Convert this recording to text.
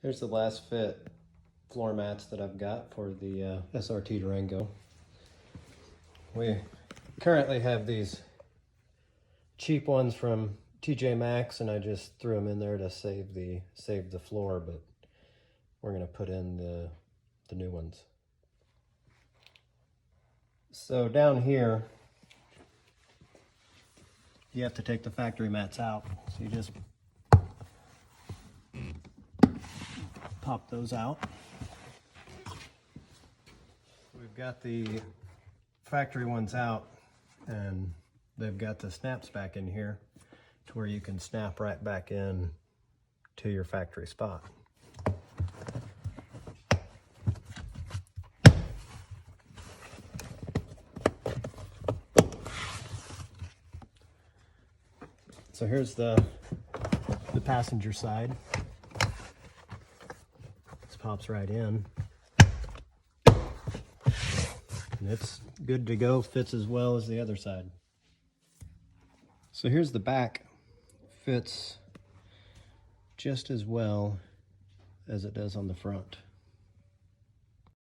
Here's the Lasfit floor mats that I've got for the SRT Durango. We currently have these cheap ones from TJ Maxx, and I just threw them in there to save the floor, but we're gonna put in the new ones. So down here, you have to take the factory mats out. So you just pop those out. We've got the factory ones out, and they've got the snaps back in here to where you can snap right back in to your factory spot. So here's the passenger side. This pops right in. And it's good to go, fits as well as the other side. So here's the back. Fits just as well as it does on the front.